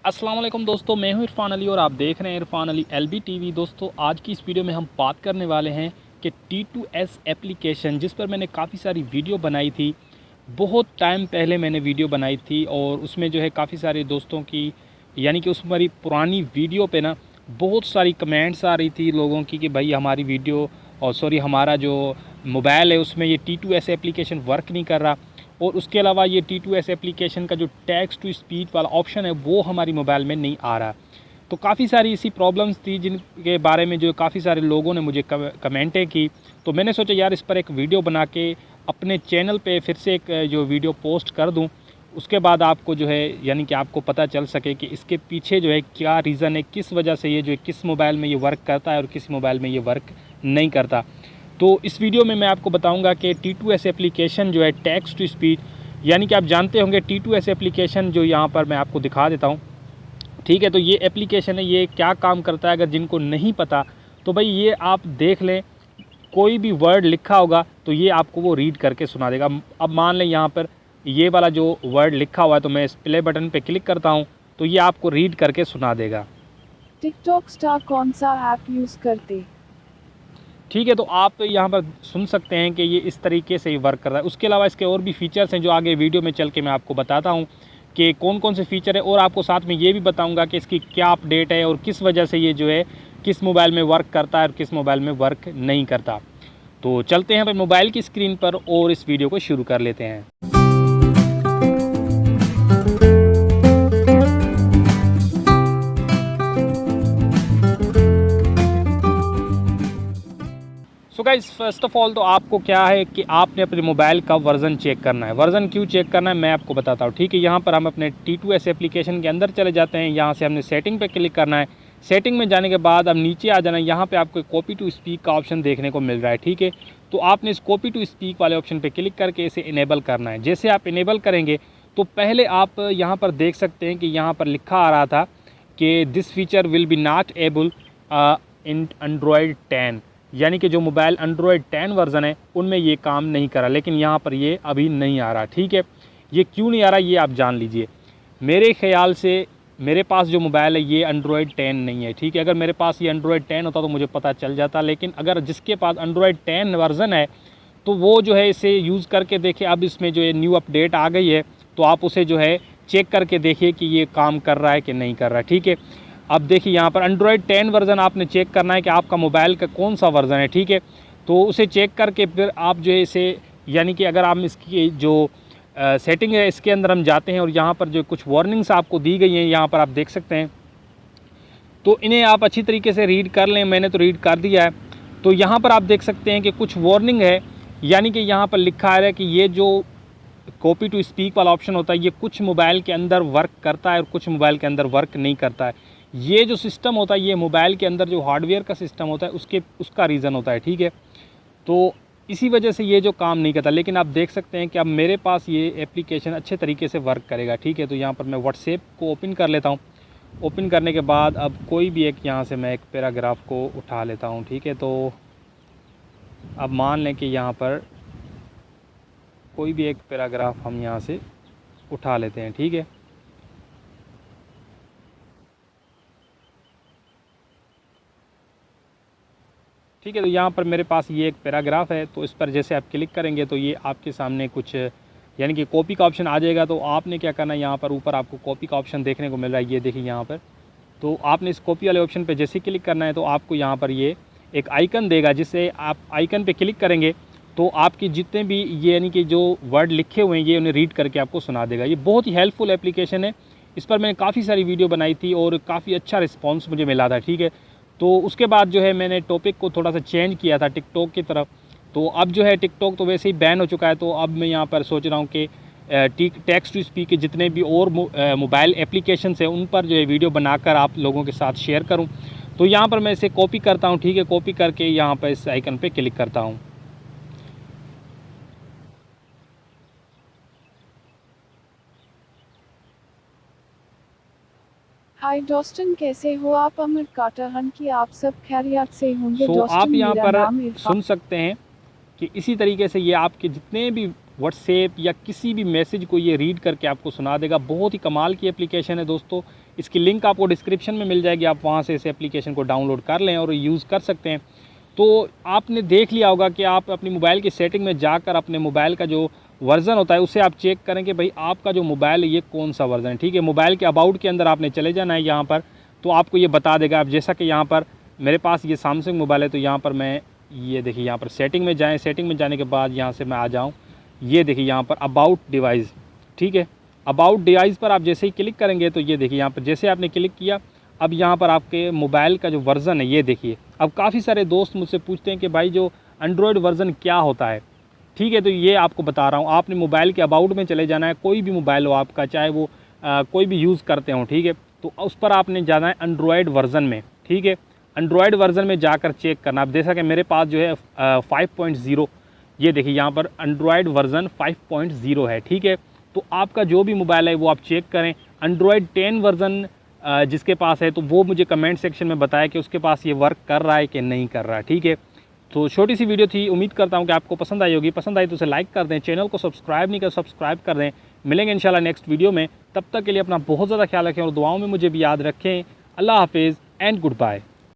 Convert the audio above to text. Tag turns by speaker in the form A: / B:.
A: अस्सलाम वालेकुम दोस्तों, मैं हूं इरफान अली और आप देख रहे हैं इरफान अली एलबी टीवी। दोस्तों, आज की इस वीडियो में हम बात करने वाले हैं कि T2S एप्लीकेशन, जिस पर मैंने काफ़ी सारी वीडियो बनाई थी। बहुत टाइम पहले मैंने वीडियो बनाई थी और उसमें जो है काफ़ी सारे दोस्तों की, यानी कि उस हमारी पुरानी वीडियो पे ना बहुत सारी कमेंट्स आ रही थी लोगों की कि भाई हमारी वीडियो और सॉरी हमारा जो मोबाइल है उसमें ये T2S एप्लीकेशन वर्क नहीं कर रहा। और उसके अलावा ये T2S एप्लीकेशन का जो टेक्स्ट टू स्पीच वाला ऑप्शन है वो हमारी मोबाइल में नहीं आ रहा। तो काफ़ी सारी ऐसी प्रॉब्लम्स थी जिनके बारे में जो काफ़ी सारे लोगों ने मुझे कमेंटें की। तो मैंने सोचा यार इस पर एक वीडियो बना के अपने चैनल पे फिर से एक जो वीडियो पोस्ट कर दूं। उसके बाद आपको जो है यानी कि आपको पता चल सके कि इसके पीछे जो है क्या रीज़न है, किस वजह से ये जो है किस मोबाइल में ये वर्क करता है और किस मोबाइल में ये वर्क नहीं करता। तो इस वीडियो में मैं आपको बताऊंगा कि T2S एप्लीकेशन जो है टेक्स्ट टू स्पीच, यानी कि आप जानते होंगे T2S एप्लीकेशन जो यहाँ पर मैं आपको दिखा देता हूँ। ठीक है, तो ये एप्लीकेशन है, ये क्या काम करता है अगर जिनको नहीं पता तो भाई ये आप देख लें। कोई भी वर्ड लिखा होगा तो ये आपको वो रीड करके सुना देगा। अब मान लें यहाँ पर ये वाला जो वर्ड लिखा हुआ है तो मैं इस प्ले बटन पे क्लिक करता हूँ तो ये आपको रीड करके सुना देगा।
B: टिकटॉक स्टार कौन सा ऐप यूज़ करते?
A: ठीक है, तो आप यहाँ पर सुन सकते हैं कि ये इस तरीके से ही वर्क कर रहा है। उसके अलावा इसके और भी फ़ीचर्स हैं जो आगे वीडियो में चल के मैं आपको बताता हूँ कि कौन कौन से फ़ीचर है, और आपको साथ में ये भी बताऊँगा कि इसकी क्या अपडेट है और किस वजह से ये जो है किस मोबाइल में वर्क करता है और किस मोबाइल में वर्क नहीं करता। तो चलते हैं भाई मोबाइल की स्क्रीन पर और इस वीडियो को शुरू कर लेते हैं। So guys, first of all तो आपको क्या है कि आपने अपने मोबाइल का वर्ज़न चेक करना है। वर्ज़न क्यों चेक करना है मैं आपको बताता हूँ। ठीक है, यहाँ पर हम अपने T2S एप्लीकेशन के अंदर चले जाते हैं। यहाँ से हमने सेटिंग पे क्लिक करना है। सेटिंग में जाने के बाद अब नीचे आ जाना है। यहाँ पे आपको कॉपी टू स्पीक का ऑप्शन देखने को मिल रहा है। ठीक है, तो आपने इस कॉपी टू स्पीक वाले ऑप्शन पर क्लिक करके इसे इनेबल करना है। जैसे आप इनेबल करेंगे तो पहले आप यहाँ पर देख सकते हैं कि यहाँ पर लिखा आ रहा था कि this feature will be not able in Android 10, यानी कि जो मोबाइल Android 10 वर्ज़न है उनमें ये काम नहीं करा। लेकिन यहाँ पर ये अभी नहीं आ रहा। ठीक है, ये क्यों नहीं आ रहा ये आप जान लीजिए। मेरे ख़्याल से मेरे पास जो मोबाइल है ये Android 10 नहीं है। ठीक है, अगर मेरे पास ये Android 10 होता तो मुझे पता चल जाता। लेकिन अगर जिसके पास Android 10 वर्ज़न है तो वो जो है इसे यूज़ करके देखे। अब इसमें जो है न्यू अपडेट आ गई है तो आप उसे जो है चेक करके देखिए कि ये काम कर रहा है कि नहीं कर रहा है। ठीक है, अब देखिए यहाँ पर Android 10 वर्ज़न आपने चेक करना है कि आपका मोबाइल का कौन सा वर्ज़न है। ठीक है, तो उसे चेक करके फिर आप जो है इसे, यानी कि अगर आप इसकी जो सेटिंग है इसके अंदर हम जाते हैं और यहाँ पर जो कुछ वार्निंग्स आपको दी गई हैं यहाँ पर आप देख सकते हैं, तो इन्हें आप अच्छी तरीके से रीड कर लें। मैंने तो रीड कर दिया है। तो यहाँ पर आप देख सकते हैं कि कुछ वार्निंग है, यानी कि यहाँ पर लिखा है कि ये जो कॉपी टू स्पीक वाला ऑप्शन होता है ये कुछ मोबाइल के अंदर वर्क करता है और कुछ मोबाइल के अंदर वर्क नहीं करता है। ये जो सिस्टम होता है ये मोबाइल के अंदर जो हार्डवेयर का सिस्टम होता है उसका रीज़न होता है। ठीक है, तो इसी वजह से ये जो काम नहीं करता। लेकिन आप देख सकते हैं कि अब मेरे पास ये एप्लीकेशन अच्छे तरीके से वर्क करेगा। ठीक है, तो यहाँ पर मैं व्हाट्सएप को ओपन कर लेता हूँ। ओपन करने के बाद अब कोई भी एक यहाँ से मैं एक पैराग्राफ को उठा लेता हूँ। ठीक है, तो अब मान लें कि यहाँ पर कोई भी एक पैराग्राफ हम यहाँ से उठा लेते हैं। ठीक है, ठीक है, तो यहाँ पर मेरे पास ये एक पैराग्राफ है। तो इस पर जैसे आप क्लिक करेंगे तो ये आपके सामने कुछ यानी कि कॉपी का ऑप्शन आ जाएगा। तो आपने क्या करना है, यहाँ पर ऊपर आपको कॉपी का ऑप्शन देखने को मिल रहा है, ये देखिए यहाँ पर। तो आपने इस कॉपी वाले ऑप्शन पे जैसे क्लिक करना है तो आपको यहाँ पर ये एक आइकन देगा, जिससे आप आइकन पे क्लिक करेंगे तो आपकी जितने भी ये यानी कि जो वर्ड लिखे हुए हैं ये उन्हें रीड करके आपको सुना देगा। ये बहुत ही हेल्पफुल एप्लीकेशन है। इस पर मैंने काफ़ी सारी वीडियो बनाई थी और काफ़ी अच्छा रिस्पॉन्स मुझे मिला था। ठीक है, तो उसके बाद जो है मैंने टॉपिक को थोड़ा सा चेंज किया था टिकटॉक की तरफ। तो अब जो है टिकटॉक तो वैसे ही बैन हो चुका है। तो अब मैं यहाँ पर सोच रहा हूँ कि टेक्स्ट टू स्पीक के जितने भी और मोबाइल एप्लीकेशंस हैं उन पर जो है वीडियो बनाकर आप लोगों के साथ शेयर करूँ। तो यहाँ पर मैं इसे कॉपी करता हूँ। ठीक है, कॉपी करके यहाँ पर इस आइकन पर क्लिक करता हूँ।
B: हाय डॉस्टन, कैसे हो आप? अमर काटाहन की आप सब खैरियत से होंगे।
A: सो आप
B: डॉस्टन,
A: यहाँ
B: मेरा
A: पर
B: नाम इरफान।
A: सुन सकते हैं कि इसी तरीके से ये आपके जितने भी व्हाट्सएप या किसी भी मैसेज को ये रीड करके आपको सुना देगा। बहुत ही कमाल की एप्लीकेशन है दोस्तों। इसकी लिंक आपको डिस्क्रिप्शन में मिल जाएगी, आप वहाँ से इस एप्लीकेशन को डाउनलोड कर लें और यूज़ कर सकते हैं। तो आपने देख लिया होगा कि आप अपनी मोबाइल की सेटिंग में जाकर अपने मोबाइल का जो वर्ज़न होता है उसे आप चेक करें कि भाई आपका जो मोबाइल है ये कौन सा वर्ज़न है। ठीक है, मोबाइल के अबाउट के अंदर आपने चले जाना है यहाँ पर, तो आपको ये बता देगा। आप जैसा कि यहाँ पर मेरे पास ये सैमसंग मोबाइल है, तो यहाँ पर मैं ये देखिए यहाँ पर सेटिंग में जाएँ, सेटिंग में जाने के बाद यहाँ से मैं आ जाऊँ, ये देखिए यहाँ पर अबाउट डिवाइस। ठीक है, अबाउट डिवाइस पर आप जैसे ही क्लिक करेंगे तो ये देखिए यहाँ पर जैसे आपने क्लिक किया, अब यहाँ पर आपके मोबाइल का जो वर्ज़न है ये देखिए। अब काफ़ी सारे दोस्त मुझसे पूछते हैं कि भाई जो एंड्रॉयड वर्ज़न क्या होता है। ठीक है, तो ये आपको बता रहा हूँ। आपने मोबाइल के अबाउट में चले जाना है, कोई भी मोबाइल हो आपका, चाहे वो कोई भी यूज़ करते हो। ठीक है, तो उस पर आपने जाना है एंड्रॉयड वर्ज़न में। ठीक है, एंड्रॉयड वर्ज़न में जाकर चेक करना। अब जैसा कि मेरे पास जो है 5.0, ये देखिए यहाँ पर एंड्रॉयड वर्ज़न 5.0 है। ठीक है, तो आपका जो भी मोबाइल है वो आप चेक करें। एंड्रॉयड 10 वर्ज़न जिसके पास है तो वो मुझे कमेंट सेक्शन में बताया कि उसके पास ये वर्क कर रहा है कि नहीं कर रहा है। ठीक है, तो छोटी सी वीडियो थी, उम्मीद करता हूँ कि आपको पसंद आई होगी। पसंद आई तो उसे लाइक कर दें, चैनल को सब्सक्राइब नहीं कर सब्सक्राइब कर दें। मिलेंगे इंशाल्लाह नेक्स्ट वीडियो में, तब तक के लिए अपना बहुत ज़्यादा ख्याल रखें और दुआओं में मुझे भी याद रखें। अल्लाह हाफिज़ एंड गुड बाय।